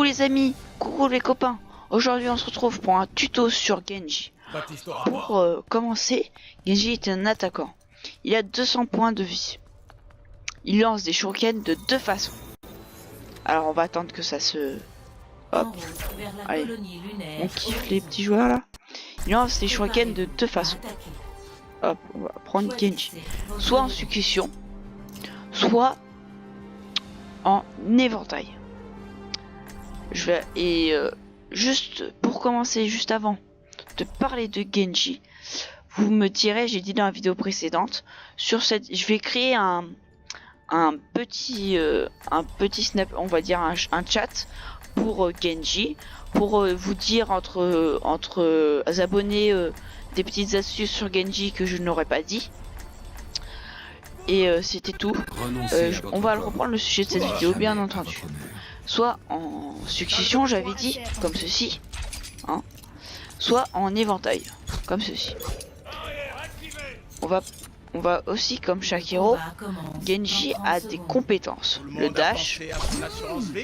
les amis, coucou les copains. Aujourd'hui on se retrouve pour un tuto sur Genji. Pour commencer, Genji est un attaquant. Il a 200 points de vie. Il lance des shurikens de deux façons. Alors on va attendre que ça se... Hop. Allez, on kiffe les petits joueurs là. Il lance des shurikens de deux façons. Hop, on va prendre Genji. Soit en succession, soit en éventail. Juste pour commencer, juste avant de parler de Genji, vous me direz, j'ai dit dans la vidéo précédente, sur cette, je vais créer un petit snap, on va dire un chat pour Genji, pour vous dire entre abonnés des petites astuces sur Genji que je n'aurais pas dit. Et c'était tout. On va reprendre le sujet de cette vidéo, bien entendu. Soit en succession, j'avais dit, comme ceci, hein, soit en éventail, comme ceci. On va aussi, comme chaque héros, Genji a des compétences. Le dash,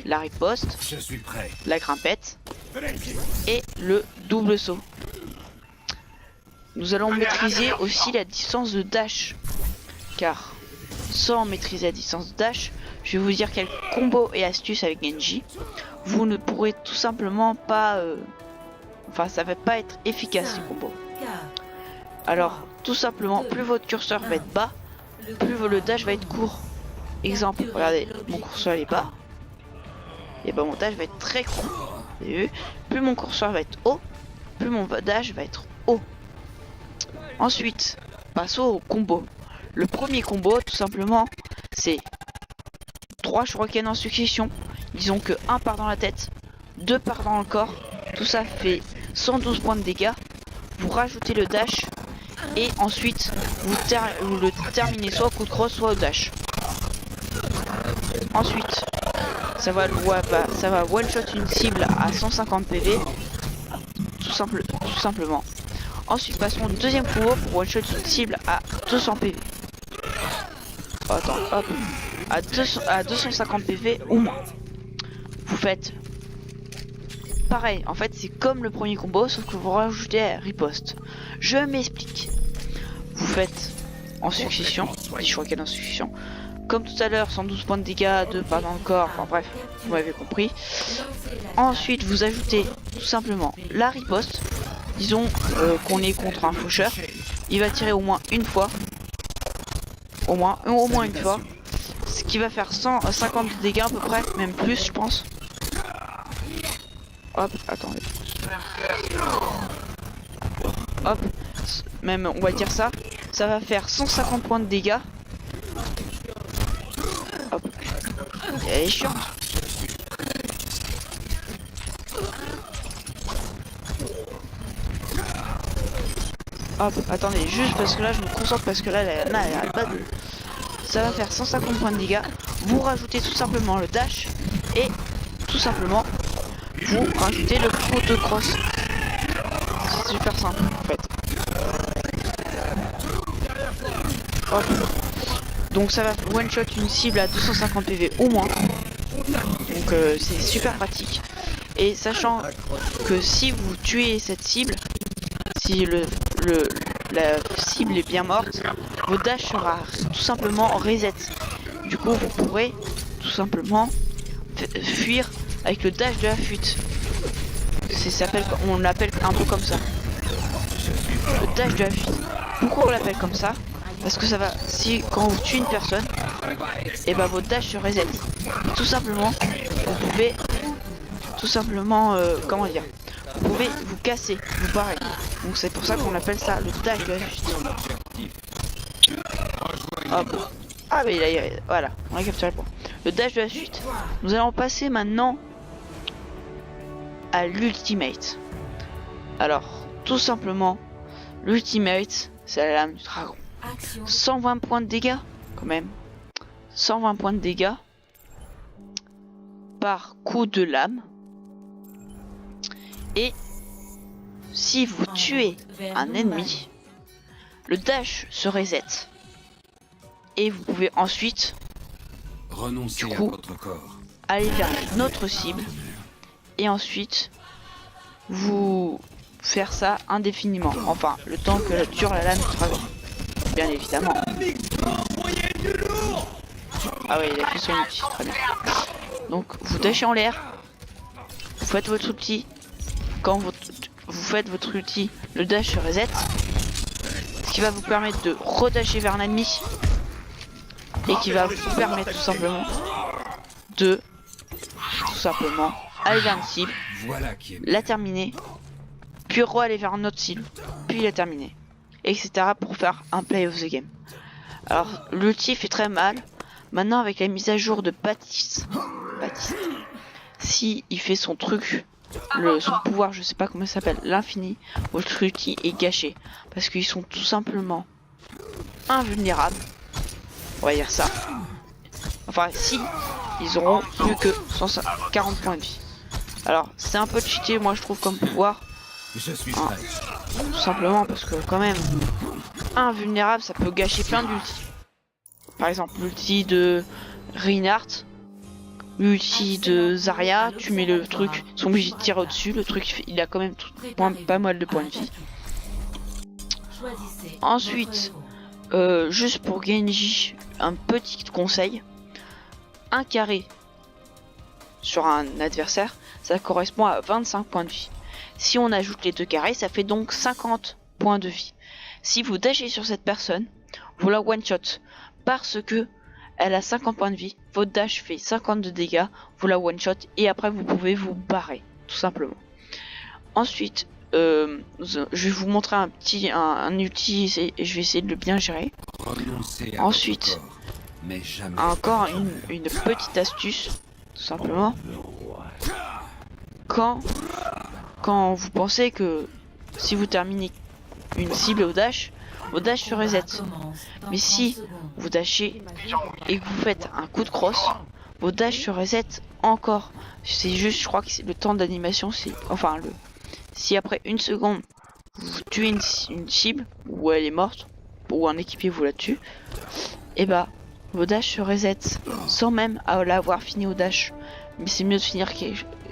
la riposte, la grimpette et le double saut. Nous allons maîtriser aussi la distance de dash, car sans maîtriser la distance de dash, je vais vous dire quelques combos et astuces avec Genji. Vous ne pourrez tout simplement pas... Enfin, ça va pas être efficace ces combos. Alors, tout simplement, plus votre curseur va être bas, plus le dash va être court. Exemple, regardez, mon curseur est bas. Et ben mon dash va être très court. Vous avez vu? Plus mon curseur va être haut, plus mon dash va être haut. Ensuite, passons au combo. Le premier combo, tout simplement, c'est 3 shurikens en succession. Disons que 1 part dans la tête, 2 part dans le corps. Tout ça fait 112 points de dégâts. Vous rajoutez le dash et ensuite vous le terminez soit au coup de crosse, soit au dash. Ensuite, ça va one shot une cible à 150 PV, tout simplement. Ensuite, passons au deuxième combo pour one shot une cible à 200 PV. Oh, attends, hop, à 250 PV ou moins. Vous faites pareil, en fait c'est comme le premier combo, sauf que vous rajoutez riposte. Je m'explique. Vous faites en succession, des shurikens en succession. Comme tout à l'heure, 112 points de dégâts, 2 pas dans le corps, enfin bref, vous m'avez compris. Ensuite, vous ajoutez tout simplement la riposte. Disons qu'on est contre un faucheur. Il va tirer au moins une fois. Au moins une fois. Ce qui va faire 150 de dégâts à peu près, même plus je pense. Hop, attendez. Hop, même on va dire ça. Ça va faire 150 points de dégâts. Hop. Elle est chiante. Hop, attendez, juste parce que là je me concentre parce que là elle a pas de... Ça va faire 150 points de dégâts. Vous rajoutez tout simplement le dash et tout simplement vous rajoutez le coup de crosse. C'est super simple en fait. Hop. Donc ça va one shot une cible à 250 PV au moins. Donc c'est super pratique. Et sachant que si vous tuez cette cible, si la cible est bien morte, votre dash sera tout simplement reset. Du coup vous pourrez tout simplement fuir avec le dash de la fuite. On l'appelle un peu comme ça. Le dash de la fuite. Pourquoi on l'appelle comme ça? Parce que ça va, si quand vous tuez une personne, et ben votre dash se reset. Tout simplement, vous pouvez tout simplement comment dire, vous pouvez vous casser, vous barrer. Donc c'est pour ça qu'on appelle ça le dash de la fuite. Hop. Ah mais là, voilà, on a capturé le point. Le dash de la fuite. Nous allons passer maintenant à l'ultimate. Alors, tout simplement, l'ultimate, c'est la lame du dragon. 120 points de dégâts, quand même. 120 points de dégâts par coup de lame. Et si vous tuez un ennemi, le dash se reset. Et vous pouvez ensuite, du coup, aller vers notre cible et ensuite vous faire ça indéfiniment. Enfin, le temps que dure la lame du dragon. Bien évidemment. Ah oui, il a fait son ulti, très bien. Donc vous dashez en l'air, vous faites votre ulti. Quand vous faites votre ulti, le dash se reset. Ce qui va vous permettre de redasher vers l'ennemi. Et qui va vous permettre tout simplement de aller vers une cible, la terminer, puis aller vers un autre cible, puis la terminer, etc. pour faire un play of the game. Alors l'ulti fait très mal. Maintenant avec la mise à jour de Baptiste, si il fait son truc, son pouvoir, je sais pas comment ça s'appelle, l'infini, votre ulti est gâché. Parce qu'ils sont tout simplement invulnérables. On va dire ça. Enfin si, ils auront plus que 140 points de vie. Alors c'est un peu cheaté moi je trouve comme pouvoir. Hein, tout simplement parce que quand même, invulnérable ça peut gâcher plein d'ultis. Par exemple l'ulti de Reinhardt, l'ulti de Zarya, tu mets le truc, ils sont obligés de tirer au-dessus, le truc il a quand même pas mal de points de vie. Ensuite, juste pour Genji, un petit conseil, un carré sur un adversaire, ça correspond à 25 points de vie. Si on ajoute les deux carrés, ça fait donc 50 points de vie. Si vous dashez sur cette personne, vous la one shot parce que elle a 50 points de vie, votre dash fait 50 de dégâts, vous la one shot et après vous pouvez vous barrer, tout simplement. Ensuite, je vais vous montrer un ulti et je vais essayer de le bien gérer. Ensuite, encore une petite astuce, tout simplement. Quand vous pensez que si vous terminez une cible au dash, vos dash se reset. Mais si vous dashez et que vous faites un coup de crosse, vos dash se reset encore. C'est juste, je crois que c'est le temps d'animation, si après une seconde vous tuez une cible ou elle est morte ou un équipier vous la tue, et bah vos dash se reset sans même l'avoir fini au dash. Mais c'est mieux de finir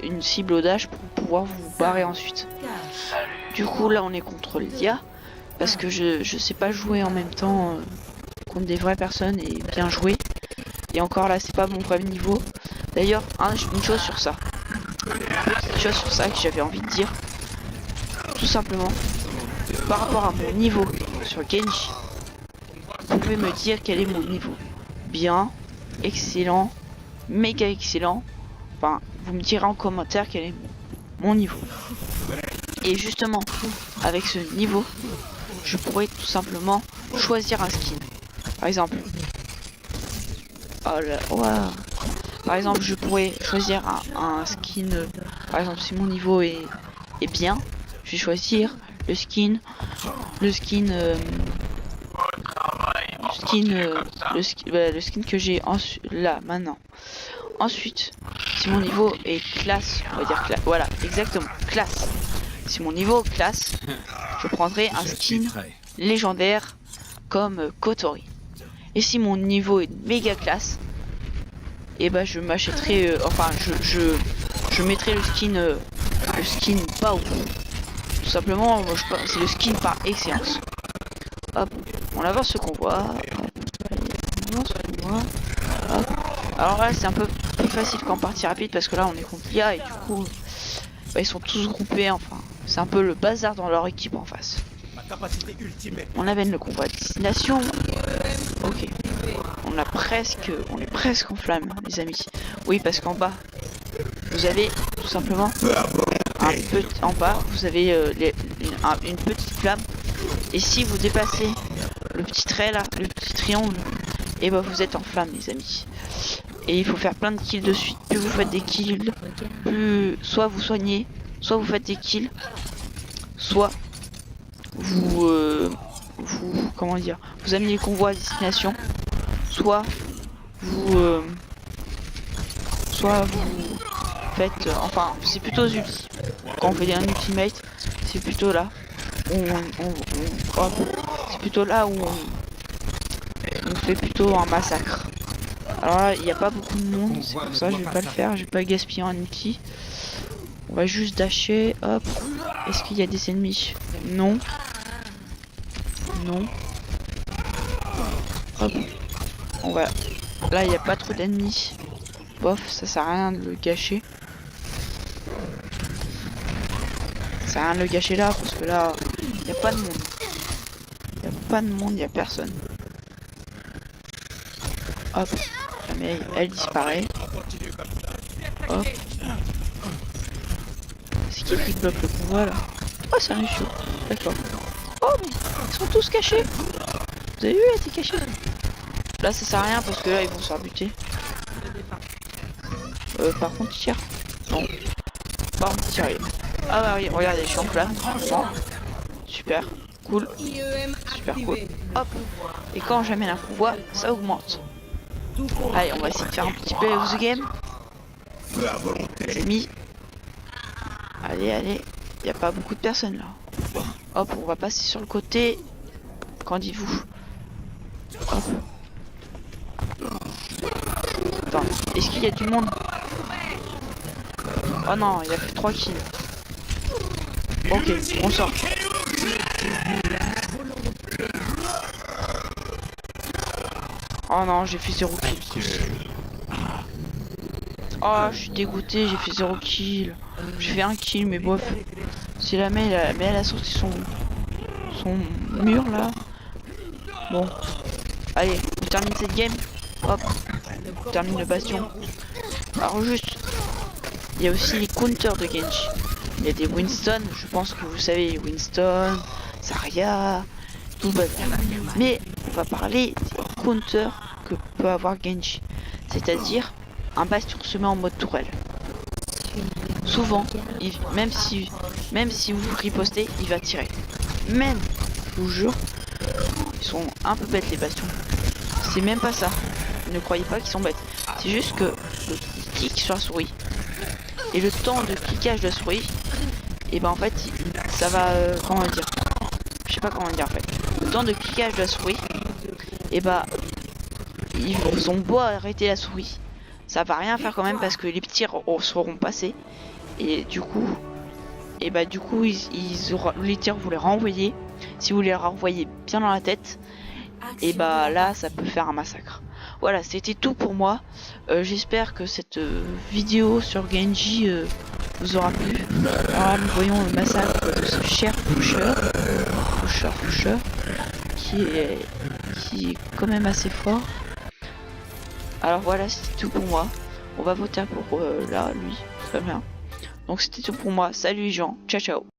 une cible au dash pour pouvoir vous barrer ensuite. Du coup là on est contre l'IA parce que je sais pas jouer en même temps contre des vraies personnes et bien jouer. Et encore là c'est pas mon premier niveau. D'ailleurs une chose sur ça. Une chose sur ça que j'avais envie de dire. Tout simplement, par rapport à mon niveau sur Genji, vous pouvez me dire quel est mon niveau. Bien, excellent, méga excellent. Enfin, vous me direz en commentaire quel est mon niveau. Et justement, avec ce niveau, je pourrais tout simplement choisir un skin. Par exemple, par exemple, je pourrais choisir un skin. Par exemple, si mon niveau est bien, je vais choisir le skin que j'ai là maintenant. Ensuite, si mon niveau est classe, on va dire classe, voilà, exactement, classe. Si mon niveau est classe, je prendrai un skin légendaire comme Kotori. Et si mon niveau est méga classe, et bah je m'achèterai, je mettrai le skin Bao. Tout simplement, c'est le skin par excellence. Hop, on avance ce convoi. Hop. Alors là, c'est un peu plus facile qu'en partie rapide parce que là, on est contre l'IA et du coup, ils sont tous groupés. Enfin, c'est un peu le bazar dans leur équipe en face. On amène le convoi à destination. Ok. On est presque en flamme, les amis. Oui, parce qu'en bas, vous avez tout simplement en bas, vous avez une petite flamme. Et si vous dépassez le petit trait là, le petit triangle, et bah vous êtes en flamme, les amis. Et il faut faire plein de kills de suite. Plus vous faites des kills, plus soit vous soignez, soit vous faites des kills, soit vous amenez le convoi à destination, soit vous faites, c'est plutôt aux ultis. Quand on fait un ultimate, c'est plutôt là c'est plutôt là où on fait plutôt un massacre. Alors là, il n'y a pas beaucoup de monde, c'est pour ça que je vais pas le faire, je vais pas gaspiller un ulti. On va juste dasher, hop. Est-ce qu'il y a des ennemis? Non. Non. Hop. On va... Là, il n'y a pas trop d'ennemis. Bof, ça sert à rien de le gâcher. Ça sert à rien de le gâcher là, parce que là, il n'y a pas de monde. Il n'y a pas de monde, il n'y a personne. Hop. Jamais elle disparaît. Hop. C'est qui bloque le convoi là? Oh, c'est un issue. D'accord. Oh, mais ils sont tous cachés. Vous avez vu, elle était cachée. Là, ça sert à rien parce que là, ils vont se faire buter. Par contre, il tire. Non. Par contre, il tire. Ah bah oui, regardez, je suis en flamme. Bon. Super. Cool. Super cool. Hop. Et quand j'amène un convoi, ça augmente. Allez, on va essayer de faire un petit play of the game. J'ai mis. Allez, allez. Il n'y a pas beaucoup de personnes là. Hop, on va passer sur le côté. Qu'en dites-vous? Hop. Attends, est-ce qu'il y a du monde? Oh non, il a fait 3 kills. Ok, on sort. Oh non, j'ai fait 0 kill. Oh, je suis dégoûté, j'ai fait 0 kill. J'ai fait 1 kill, mais bof. Si la mais elle a sorti son mur là. Bon. Allez, on termine cette game. Hop. On termine le bastion. Alors juste, il y a aussi les counters de Genji. Il y a des Winston, je pense que vous savez, Winston, Zarya, tout bazar. Mais on va parler des counters que peut avoir Genji. C'est-à-dire, un bastion se met en mode tourelle. Souvent, même si vous ripostez, il va tirer. Même, je vous jure, ils sont un peu bêtes les bastions. C'est même pas ça. Ne croyez pas qu'ils sont bêtes. C'est juste que le clic sur la souris et le temps de cliquage de la souris, et ben en fait, ça va, comment dire, je sais pas comment dire en fait. Le temps de cliquage de la souris, et bah, ils ont beau arrêter la souris, ça va rien faire quand même parce que les petits seront passés. Et du coup, les tirs vous les renvoyez. Si vous les renvoyez bien dans la tête, et bah là ça peut faire un massacre. Voilà, c'était tout pour moi. J'espère que cette vidéo sur Genji vous aura plu. Alors là, nous voyons le massacre de ce cher pusher qui est quand même assez fort. Alors voilà, c'était tout pour moi. On va voter pour là, lui, très bien. Donc c'était tout pour moi. Salut les gens, ciao ciao.